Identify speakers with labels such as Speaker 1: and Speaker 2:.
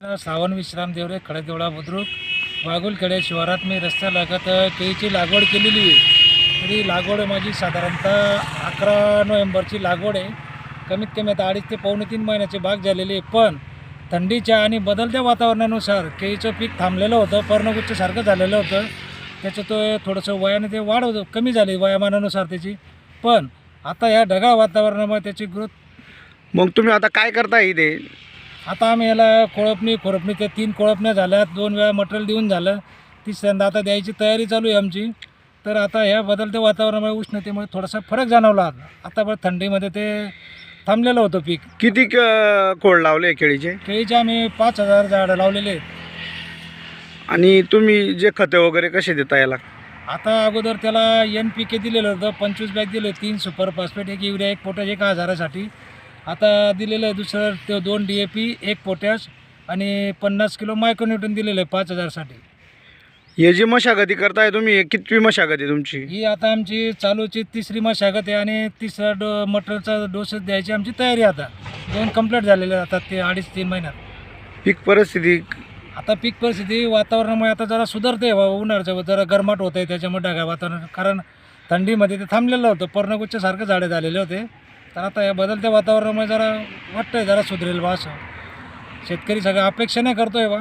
Speaker 1: सावन विश्राम देवरे खडकदेवळा बुद्रुक वाघुलखेडे शिवारात मी रस्त्यालगत केळीची लागवड केलेली आहे. तरी लागवड माझी साधारणतः 11 नोव्हेंबरची लागवड आहे. कमीत कमी आता 2.5 ते पावणे 3 महिन्याची बाग झालेली आहे. पण थंडीच्या आणि बदलत्या वातावरणानुसार केळीचं पीक थांबलेलं होतं, पर्णगुच्छसारखं झालेलं होतं. त्याचं तो थोडंसं वयाने ते वाढ कमी झाली वयामानानुसार त्याची. पण आता या ढगाळ वातावरणामुळे त्याची ग्रोथ.
Speaker 2: मग तुम्ही आता काय करताय इथे?
Speaker 1: आता आम्ही याला खुरपणी ते 3 कोळपण्या झाल्या, 2 वेळा मटेरियल देऊन झालं, तिसऱ्यांदा आता द्यायची तयारी चालू आहे आमची. तर आता ह्या बदलत्या वातावरणामुळे उष्णतेमुळे थोडासा फरक जाणवला. आता पण थंडीमध्ये ते थांबलेलं होतं पीक.
Speaker 2: किती खोड लावले केळीचे?
Speaker 1: केळीचे आम्ही 5,000 झाडं लावलेले आहेत.
Speaker 2: आणि तुम्ही जे खते वगैरे कसे देता याला?
Speaker 1: आता अगोदर त्याला NPK दिलेलं होतं, 25 बॅग दिले, 3 सुपर फॉस्फेट, 1 युरिया, 1 पोटॅश, 1 हजारासाठी. आता दिलेलं आहे दुसरं ते 2 DAP, 1 पोटॅश आणि 50 किलो मायक्रोन्यूटन दिलेलं आहे 5,000साठी.
Speaker 2: हे जी मशागती करताय तुम्ही, हे कितवी मशागती तुमची?
Speaker 1: ही आता आमची चालूची 3री मशागत आहे आणि 3रा मटेरियलचा डोसेस द्यायची आमची तयारी आता. 2 कंप्लीट झालेले आता ते 2.5-3 महिन्यात.
Speaker 2: पीक परिस्थिती
Speaker 1: आता पीक परिस्थिती वातावरणामुळे आता जरा सुधारते. उन्हाळ्याचं जरा गरमाट होतं आहे त्याच्यामुळे ढगाळ वातावरण, कारण थंडीमध्ये ते थांबलेलं होतं, पर्णगुच्छसारखं झाडे झालेले होते. तर आता या बदलत्या वातावरणामुळे जरा वाटतं आहे जरा सुधरेल बा असं. शेतकरी सगळं अपेक्षा नाही करतो आहे बा.